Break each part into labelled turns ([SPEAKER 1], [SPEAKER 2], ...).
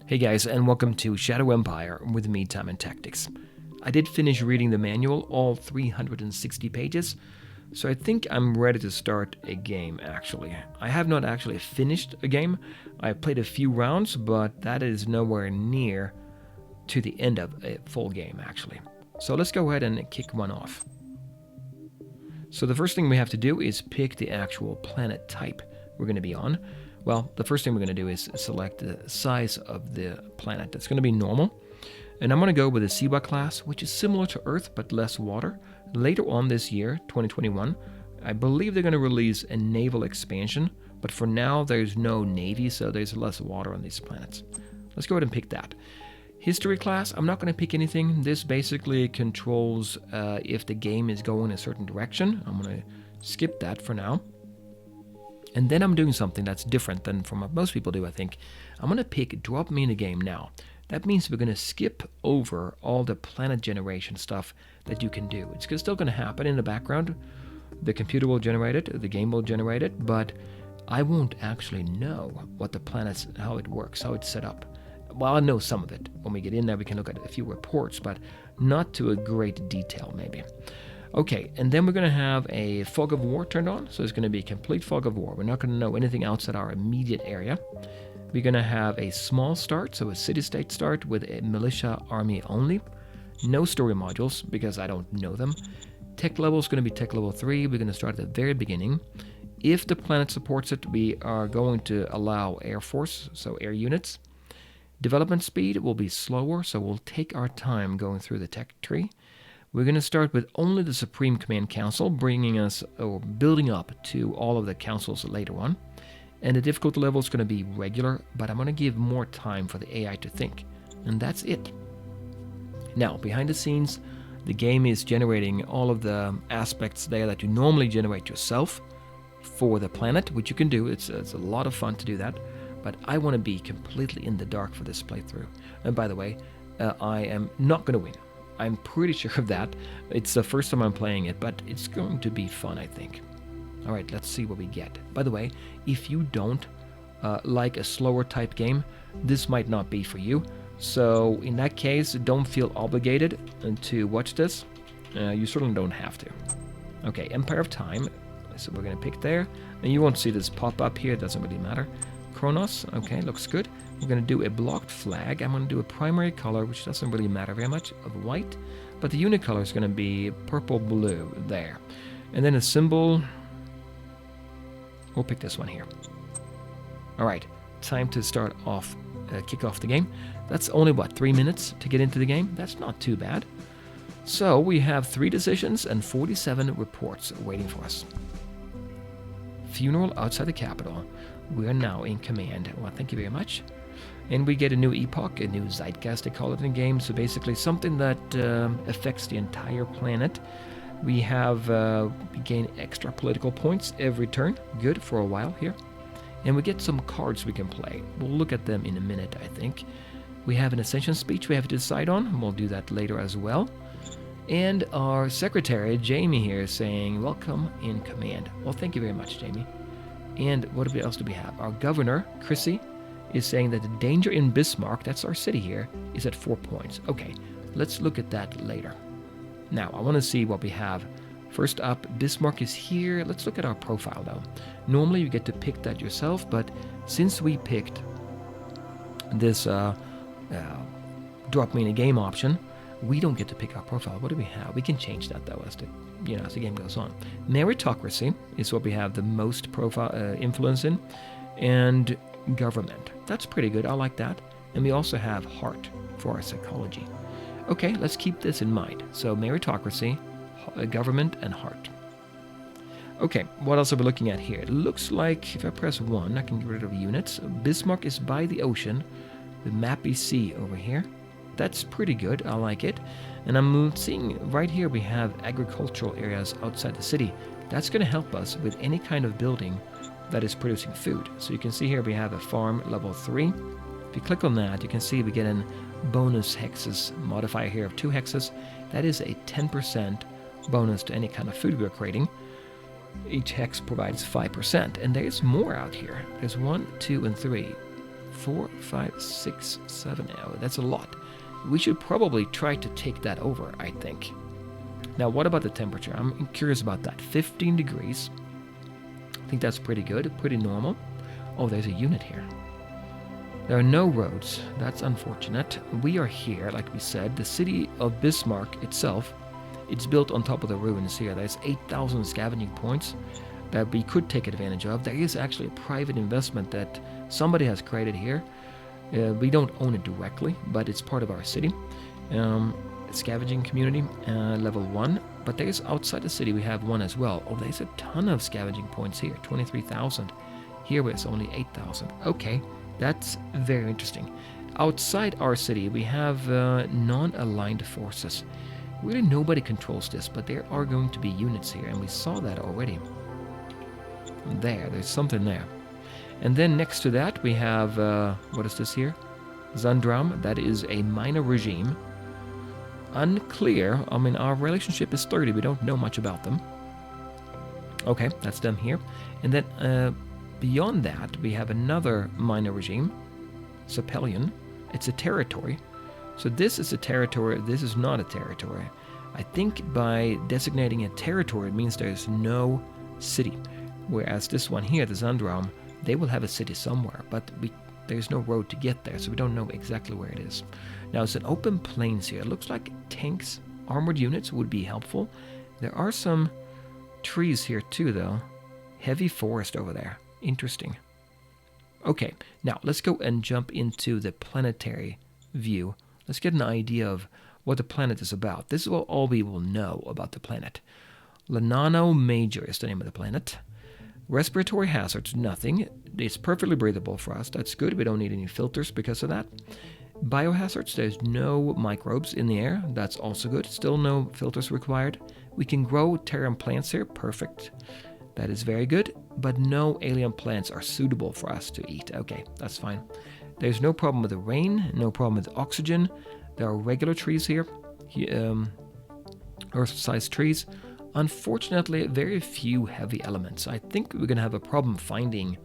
[SPEAKER 1] Hey guys, and welcome to Shadow Empire with me, Time and Tactics. I did finish reading the manual, all 360 pages, so I think I'm ready to start a game, actually. I have not actually finished a game. I played a few rounds, but that is nowhere near to the end of a full game, actually. So let's go ahead and kick one off. So the first thing we have to do is pick the actual planet type we're going to be on. Well, the first thing we're going to do is select the size of the planet. That's going to be normal. And I'm going to go with the Siwa class, which is similar to Earth but less water. Later on this year, 2021, I believe they're going to release a naval expansion. But for now, there's no navy, so there's less water on these planets. Let's go ahead and pick that. History class, I'm not going to pick anything. This basically controls if the game is going a certain direction. I'm going to skip that for now. And then I'm doing something that's different than from what most people do, I think. I'm going to pick Drop Me in a Game now. That means we're going to skip over all the planet generation stuff that you can do. It's still going to happen in the background. The computer will generate it, the game will generate it, but I won't actually know what the planets, how it works, how it's set up. Well, I know some of it. When we get in there, we can look at a few reports, but not to a great detail, maybe. Okay, and then we're going to have a fog of war turned on, so it's going to be a complete fog of war. We're not going to know anything outside our immediate area. We're going to have a small start, so a city-state start with a militia army only. No story modules, because I don't know them. Tech level is going to be tech level 3. We're going to start at the very beginning. If the planet supports it, we are going to allow Air Force, so air units. Development speed will be slower, so we'll take our time going through the tech tree. We're going to start with only the Supreme Command Council, bringing us or building up to all of the councils later on. And the difficulty level is going to be regular, but I'm going to give more time for the AI to think. And that's it. Now, behind the scenes, the game is generating all of the aspects there that you normally generate yourself for the planet, which you can do. It's a lot of fun to do that. But I want to be completely in the dark for this playthrough. And by the way, I am not going to win. I'm pretty sure of that. It's the first time I'm playing it, but it's going to be fun, I think. All right, let's see what we get. By the way, if you don't like a slower type game, this might not be for you. So in that case, don't feel obligated to watch this. You certainly don't have to. Okay, Empire of Time. So we're going to pick there. And you won't see this pop up here. It doesn't really matter. Kronos, okay, looks good. We're going to do a blocked flag. I'm going to do a primary color, which doesn't really matter very much, of white. But the unicolor is going to be purple-blue there. And then a symbol, we'll pick this one here. All right, time to start off, kick off the game. That's only, 3 minutes to get into the game? That's not too bad. So we have 3 decisions and 47 reports waiting for us. Funeral outside the capital. We are now in command. Well, thank you very much. And we get a new epoch, a new zeitgeist, they call it in the game. So basically something that affects the entire planet. We gain extra political points every turn. Good for a while here. And we get some cards we can play. We'll look at them in a minute, I think. We have an ascension speech we have to decide on, and we'll do that later as well. And our secretary, Jamie here, is saying, welcome in command. Well, thank you very much, Jamie. And what else do we have? Our governor, Chrissy, is saying that the danger in Bismarck, that's our city here, is at 4 points. Okay, let's look at that later. Now, I want to see what we have. First up, Bismarck is here. Let's look at our profile, though. Normally, you get to pick that yourself, but since we picked this drop me in a game option, we don't get to pick our profile. What do we have? We can change that, though, as the game goes on. Meritocracy is what we have the most profile influence in, and government. That's pretty good. I like that. And we also have heart for our psychology. Okay, let's keep this in mind. So meritocracy, government, and heart. Okay, what else are we looking at here? It looks like if I press 1, I can get rid of units. Bismarck is by the ocean. The mappy sea over here. That's pretty good. I like it. And I'm seeing right here we have agricultural areas outside the city. That's going to help us with any kind of building that is producing food. So you can see here we have a farm level 3. If you click on that, you can see we get a bonus hexes modifier here of 2 hexes. That is a 10% bonus to any kind of food we're creating. Each hex provides 5%, and there's more out here. There's 1, 2, and 3, 4, 5, 6, 7. Oh, that's a lot. We should probably try to take that over, I think. Now, what about the temperature? I'm curious about that. 15 degrees. I think that's pretty good, pretty normal. Oh, there's a unit here. There are no roads. That's unfortunate. We are here, like we said. The city of Bismarck itself, it's built on top of the ruins here. There's 8,000 scavenging points that we could take advantage of. There is actually a private investment that somebody has created here. We don't own it directly, but it's part of our city. Scavenging community, level 1. But there's outside the city, we have one as well. Oh, there's a ton of scavenging points here. 23,000. Here it's only 8,000. Okay, that's very interesting. Outside our city, we have non-aligned forces. Really nobody controls this, but there are going to be units here, and we saw that already. There's something there. And then next to that we have, what is this here? Zandram, that is a minor regime. Unclear, I mean our relationship is 30, we don't know much about them. Okay, that's them here. And then beyond that we have another minor regime, Sepelian. It's a territory. So this is a territory, this is not a territory. I think by designating a territory it means there's no city. Whereas this one here, the Zandram, they will have a city somewhere, but there's no road to get there, so we don't know exactly where it is. Now it's an open plains here. It looks like tanks, armored units would be helpful. There are some trees here too, though. Heavy forest over there. Interesting. Okay, now let's go and jump into the planetary view. Let's get an idea of what the planet is about. This is all we will know about the planet. Lanano Major is the name of the planet. Respiratory hazards, nothing. It's perfectly breathable for us. That's good. We don't need any filters because of that. Biohazards, there's no microbes in the air. That's also good. Still no filters required. We can grow terran plants here. Perfect. That is very good. But no alien plants are suitable for us to eat. Okay, that's fine. There's no problem with the rain. No problem with oxygen. There are regular trees here. Earth-sized trees. Unfortunately, very few heavy elements. I think we're going to have a problem finding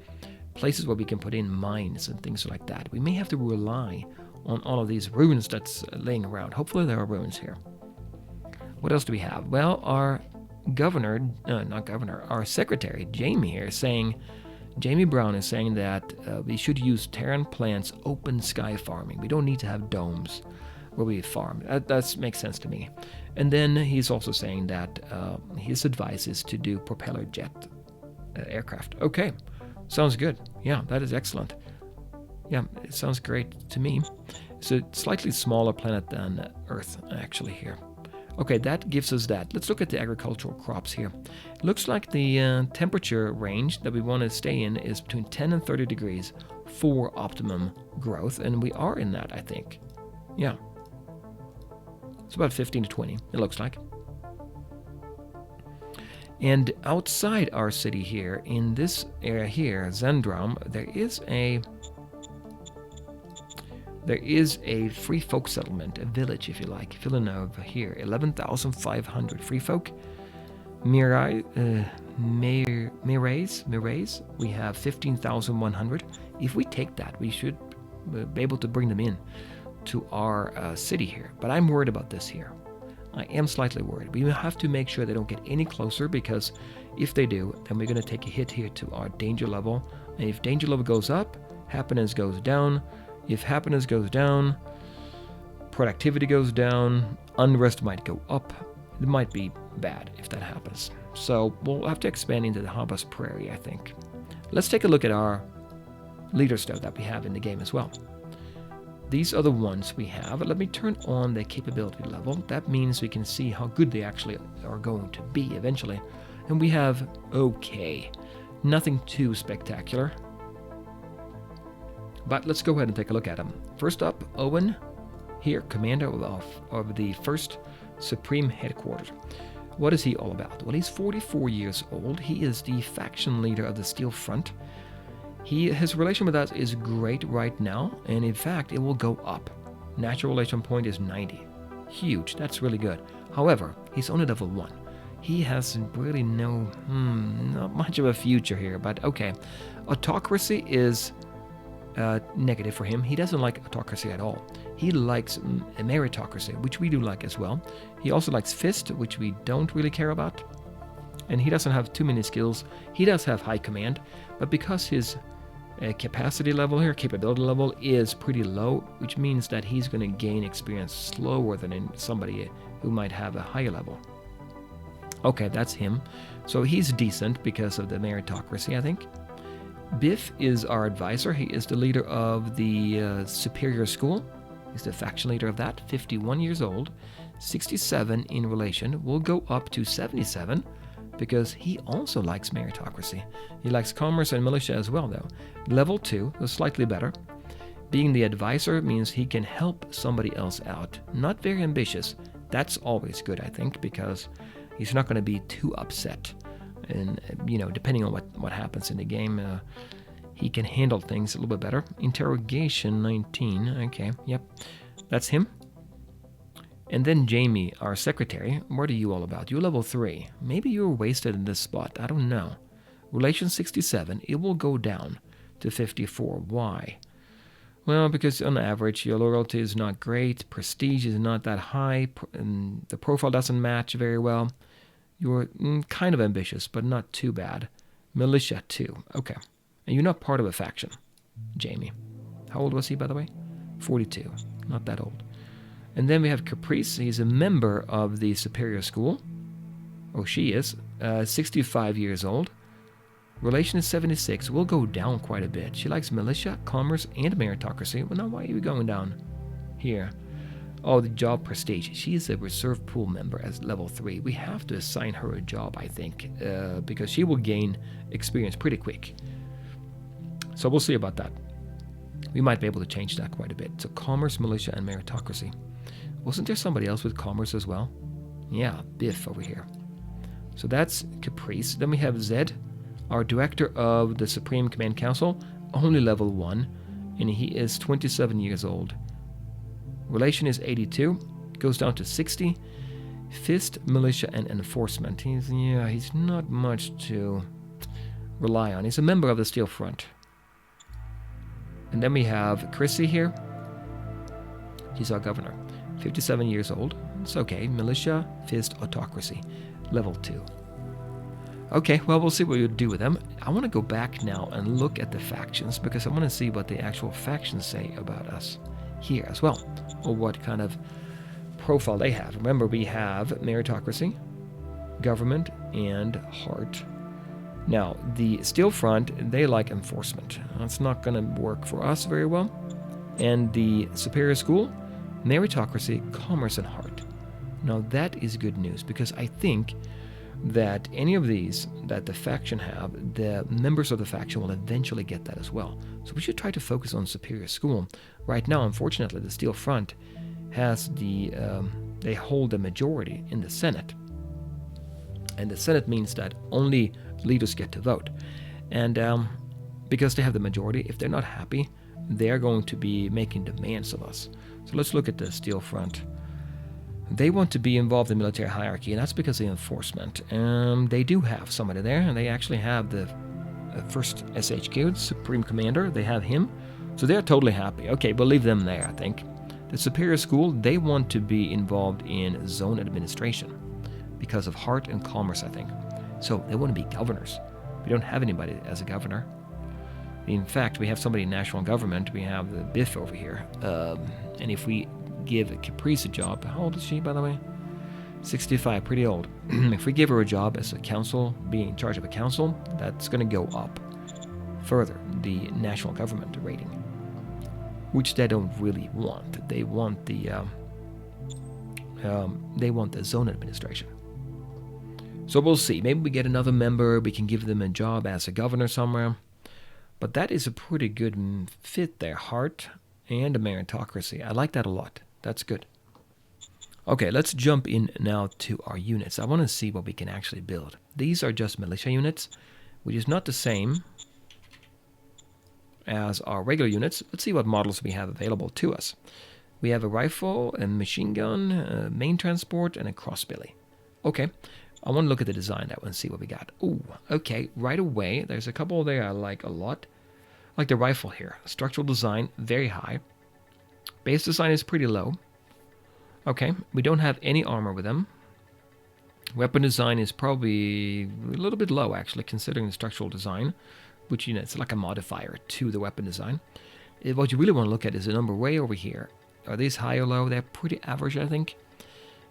[SPEAKER 1] places where we can put in mines and things like that. We may have to rely on all of these ruins that's laying around. Hopefully there are ruins here. What else do we have? Well, our our secretary, Jamie here, is saying, Jamie Brown is saying that we should use terran plants open sky farming. We don't need to have domes where we farm. That makes sense to me. And then he's also saying that his advice is to do propeller jet aircraft. Okay, sounds good. Yeah, that is excellent. Yeah, it sounds great to me. It's a slightly smaller planet than Earth, actually, here. Okay, that gives us that. Let's look at the agricultural crops here. It looks like the temperature range that we want to stay in is between 10 and 30 degrees for optimum growth, and we are in that, I think. Yeah. It's about 15 to 20, it looks like. And outside our city here, in this area here, Zandram, there is a free folk settlement, a village if you like, Villanova here, 11,500 free folk. Mirays, we have 15,100. If we take that, we should be able to bring them in to our city here. But I'm worried about this here. I am slightly worried. We have to make sure they don't get any closer, because if they do, then we're going to take a hit here to our danger level. And if danger level goes up, happiness goes down. If happiness goes down, productivity goes down, unrest might go up. It might be bad if that happens. So we'll have to expand into the Habas Prairie, I think. Let's take a look at our leaders though that we have in the game as well. These are the ones we have. Let me turn on the capability level. That means we can see how good they actually are going to be eventually. And we have okay. Nothing too spectacular. But let's go ahead and take a look at them. First up, Owen, here, commander of the 1st Supreme Headquarters. What is he all about? Well, he's 44 years old. He is the faction leader of the Steel Front. His relation with us is great right now, and in fact, it will go up. Natural relation point is 90. Huge, that's really good. However, he's only level 1. He has really not much of a future here, but okay. Autocracy is negative for him. He doesn't like autocracy at all. He likes a meritocracy, which we do like as well. He also likes fist, which we don't really care about. And he doesn't have too many skills. He does have high command, but because his capacity level here, capability level, is pretty low, which means that he's going to gain experience slower than somebody who might have a higher level. Okay, that's him. So he's decent because of the meritocracy, I think. Biff is our advisor. He is the leader of the superior school. He's the faction leader of that, 51 years old, 67 in relation. Will go up to 77 because he also likes meritocracy. He likes commerce and militia as well, though. Level 2 is slightly better. Being the advisor means he can help somebody else out. Not very ambitious. That's always good, I think, because he's not going to be too upset. And, depending on what happens in the game, he can handle things a little bit better. Interrogation 19. Okay, yep. That's him. And then Jamie, our secretary. What are you all about? You're level 3. Maybe you're wasted in this spot. I don't know. Relation 67. It will go down to 54. Why? Well, because on average, your loyalty is not great. Prestige is not that high. And the profile doesn't match very well. You're kind of ambitious, but not too bad. Militia, too. Okay. And you're not part of a faction, Jamie. How old was he, by the way? 42. Not that old. And then we have Caprice. He's a member of the superior school. Oh, she is. 65 years old. Relation is 76. Will go down quite a bit. She likes militia, commerce, and meritocracy. Well, now why are you going down here? Oh, the job prestige. She is a reserve pool member as level 3. We have to assign her a job, I think, because she will gain experience pretty quick. So we'll see about that. We might be able to change that quite a bit. So commerce, militia, and meritocracy. Wasn't there somebody else with commerce as well? Yeah, Biff over here. So that's Caprice. Then we have Zed, our director of the Supreme Command Council, only level 1, and he is 27 years old. Relation is 82, goes down to 60. Fist, militia, and enforcement. He's not much to rely on. He's a member of the Steel Front. And then we have Chrissy here. He's our governor. 57 years old. It's okay. Militia, fist, autocracy. Level 2. Okay, well, we'll see what we'll do with them. I want to go back now and look at the factions because I want to see what the actual factions say about us here as well, or what kind of profile they have. Remember, we have meritocracy, government, and heart. Now, the Steel Front, they like enforcement. That's not going to work for us very well. And the Superior School, meritocracy, commerce, and heart. Now, that is good news because I think that any of these that the faction have, the members of the faction will eventually get that as well. So we should try to focus on Superior School. Right now, unfortunately, the Steel Front has they hold the majority in the Senate. And the Senate means that only leaders get to vote. And because they have the majority, if they're not happy, they're going to be making demands of us. So let's look at the Steel Front. They want to be involved in military hierarchy, and that's because of enforcement. They do have somebody there, and they actually have the first SHQ, Supreme Commander. They have him, so they're totally happy. Okay, we'll leave them there, I think. The Superior School, they want to be involved in zone administration because of heart and commerce, I think. So they want to be governors. We don't have anybody as a governor. In fact, we have somebody in national government. We have the Biff over here. And if we give Caprice a job, how old is she, by the way? 65, pretty old. If we give her a job as a council, being in charge of a council, that's going to go up further, the national government rating, which they don't really want. They want the zone administration. So we'll see. Maybe we get another member. We can give them a job as a governor somewhere. But that is a pretty good fit there. Heart and a meritocracy. I like that a lot. That's good. Okay, let's jump in now to our units. I want to see what we can actually build. These are just militia units, which is not the same as our regular units. Let's see what models we have available to us. We have a rifle, a machine gun, a main transport, and a crossbilly. Okay, I want to look at the design that one and see what we got. Ooh, okay, right away, there's a couple there I like a lot. Like the rifle here. Structural design, very high. Base design is pretty low. Okay, we don't have any armor with them. Weapon design is probably a little bit low, actually, considering the structural design, which, it's like a modifier to the weapon design. What you really want to look at is the number way over here. Are these high or low? They're pretty average, I think.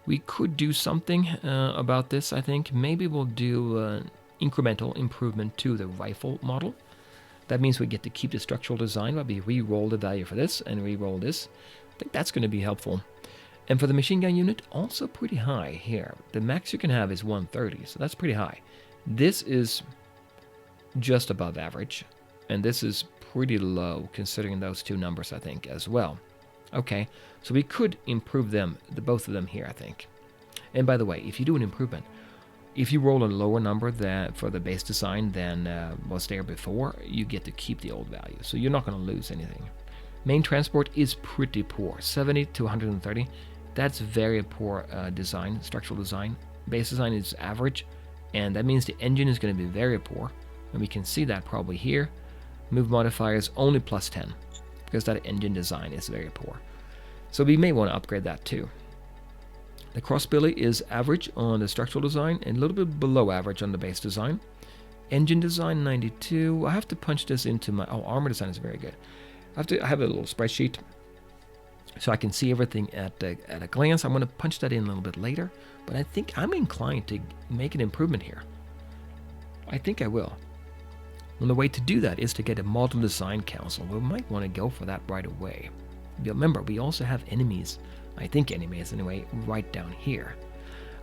[SPEAKER 1] We could do something about this, I think. Maybe we'll do incremental improvement to the rifle model. That means we get to keep the structural design, but we re-roll the value for this and re-roll this. I think that's going to be helpful. And for the machine gun unit, also pretty high here. The max you can have is 130, so that's pretty high. This is just above average, and this is pretty low considering those two numbers, I think, as well. Okay, so we could improve them, both of them here, I think. And by the way, if you do an improvement, if you roll a lower number for the base design than was there before, you get to keep the old value, so you're not going to lose anything. Main transport is pretty poor, 70 to 130. That's very poor design, structural design. Base design is average, and that means the engine is going to be very poor, and we can see that probably here. Move modifier is only plus 10, because that engine design is very poor. So we may want to upgrade that too. The crossbilly is average on the structural design and a little bit below average on the base design. Engine design 92. I have to punch this into my armor design is very good. I have a little spreadsheet so I can see everything at a glance. I'm going to punch that in a little bit later, but I think I'm inclined to make an improvement here. I think I will. And the way to do that is to get a model design council. We might want to go for that right away. Remember, we also have enemies, I think enemies anyway, right down here.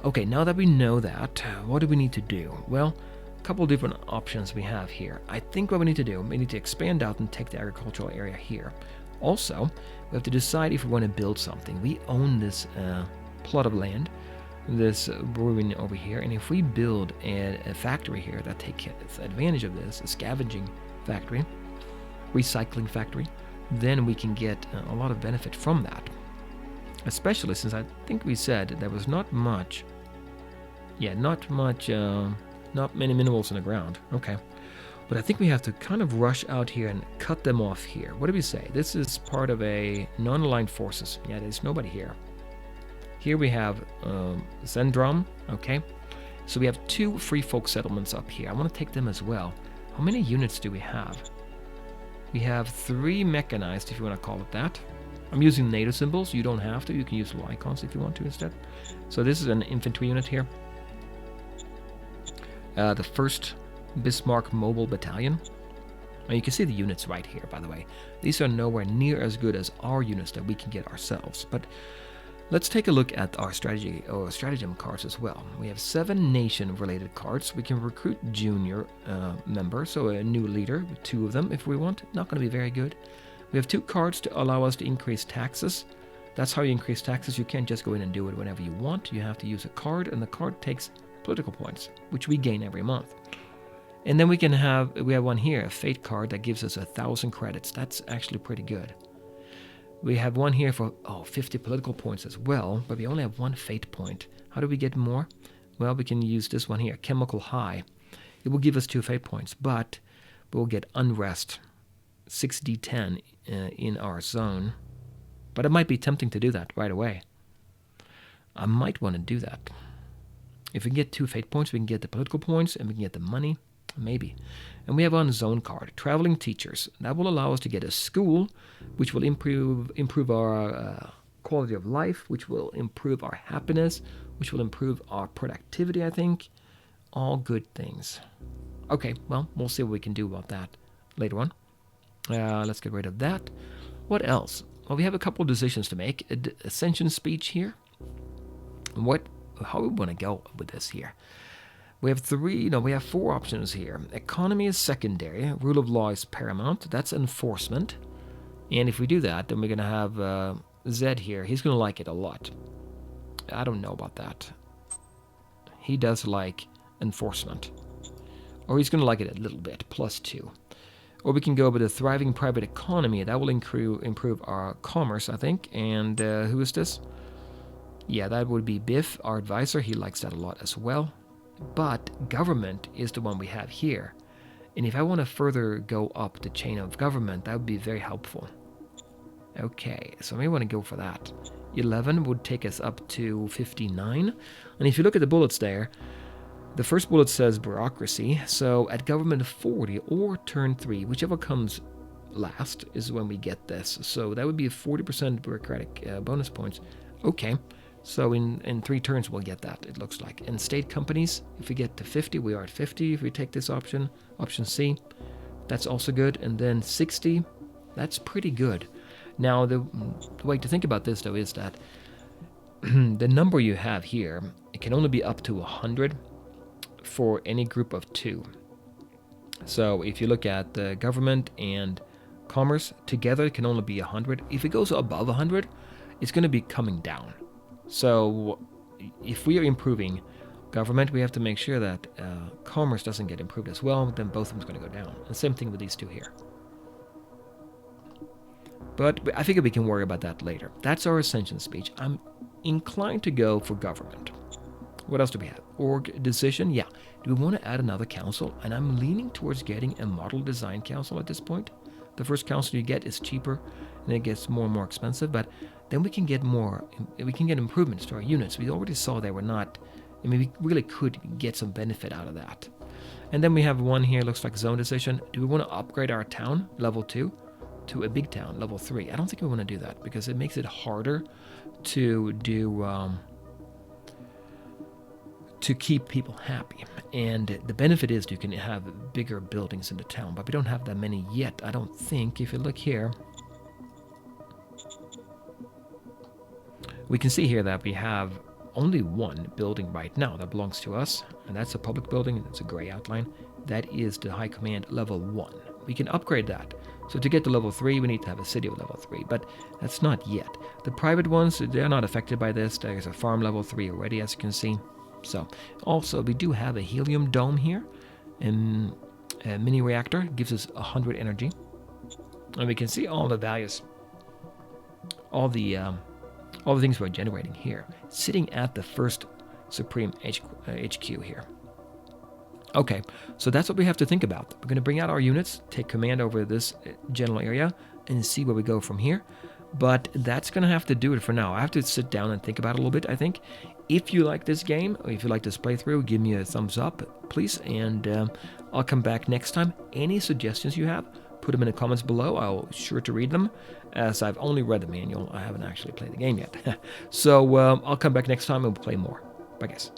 [SPEAKER 1] Okay, now that we know that, what do we need to do? Well, a couple different options we have here. I think what we need to do, we need to expand out and take the agricultural area here. Also, we have to decide if we want to build something. We own this plot of land, this ruin over here, and if we build a factory here that takes advantage of this, a scavenging factory, recycling factory, then we can get a lot of benefit from that. Especially since I think we said there was not much, not many minerals in the ground. Okay. But I think we have to kind of rush out here and cut them off here. What do we say? This is part of a non-aligned forces. Yeah, there's nobody here. Here we have Zendrum. Okay. So we have 2 free folk settlements up here. I want to take them as well. How many units do we have? We have 3 mechanized, if you want to call it that. I'm using NATO symbols. You don't have to. You can use little icons if you want to instead. So this is an infantry unit here. The 1st Bismarck Mobile Battalion. And you can see the units right here, by the way. These are nowhere near as good as our units that we can get ourselves. But let's take a look at our strategy or stratagem cards as well. We have 7 nation-related cards. We can recruit junior members, so a new leader, 2 of them if we want. Not going to be very good. We have 2 cards to allow us to increase taxes. That's how you increase taxes. You can't just go in and do it whenever you want. You have to use a card, and the card takes political points, which we gain every month. And then we have one here, a fate card that gives us 1,000 credits. That's actually pretty good. We have one here for 50 political points as well, but we only have 1 fate point. How do we get more? Well, we can use this one here, chemical high. It will give us 2 fate points, but we'll get unrest, 6d10 in our zone. But it might be tempting to do that right away. I might want to do that. If we can get 2 fate points, we can get the political points and we can get the money. Maybe. And we have one zone card, traveling teachers. That will allow us to get a school, which will improve our quality of life, which will improve our happiness, which will improve our productivity, I think. All good things. Okay, well, we'll see what we can do about that later on. Let's get rid of that. What else? Well, we have a couple of decisions to make. Ascension speech here. How we want to go with this here. We have 4 options here. Economy is secondary. Rule of law is paramount. That's enforcement. And if we do that, then we're going to have Zed here. He's going to like it a lot. I don't know about that. He does like enforcement. Or he's going to like it a little bit, +2. Or we can go with a thriving private economy. That will improve our commerce, I think. And who is this? Yeah, that would be Biff, our advisor. He likes that a lot as well. But government is the one we have here. And if I want to further go up the chain of government, that would be very helpful. Okay, so I may want to go for that. 11 would take us up to 59. And if you look at the bullets there, the first bullet says bureaucracy. So at government 40 or turn 3, whichever comes last, is when we get this. So that would be a 40% bureaucratic bonus points. Okay, so in 3 turns we'll get that, it looks like. And state companies, if we get to 50, we are at 50 if we take this option C. That's also good. And then 60, that's pretty good. Now, the way to think about this, though, is that the number you have here, it can only be up to 100 for any group of 2. So if you look at the government and commerce together, it can only be 100. If it goes above 100, it's going to be coming down. So if we are improving government, we have to make sure that commerce doesn't get improved as well. Then both of them is going to go down. And same thing with these 2 here. But I figure we can worry about that later. That's our ascension speech. I'm inclined to go for government. What else do we have? Org decision, yeah. Do we want to add another council? And I'm leaning towards getting a model design council at this point. The first council you get is cheaper, and it gets more and more expensive, but then we can get improvements to our units. We already saw they were not, I mean, we really could get some benefit out of that. And then we have one here, looks like zone decision. Do we want to upgrade our town, level 2? To a big town, level 3. I don't think we want to do that because it makes it harder to do to keep people happy. And the benefit is you can have bigger buildings in the town, but we don't have that many yet, I don't think. If you look here, we can see here that we have only one building right now that belongs to us, and that's a public building. That's a gray outline. That is the High Command level 1. We can upgrade that. So to get to level 3, we need to have a city of level 3, but that's not yet. The private ones, they're not affected by this. There's a farm level 3 already, as you can see. So also, we do have a helium dome here, and a mini reactor gives us 100 energy. And we can see all the values, all the things we're generating here, sitting at the first Supreme HQ here. Okay, so that's what we have to think about. We're going to bring out our units, take command over this general area, and see where we go from here. But that's going to have to do it for now. I have to sit down and think about it a little bit, I think. If you like this game, or if you like this playthrough, give me a thumbs up, please. And I'll come back next time. Any suggestions you have, put them in the comments below. I'll be sure to read them, as I've only read the manual. I haven't actually played the game yet. So I'll come back next time and we'll play more. Bye, guys.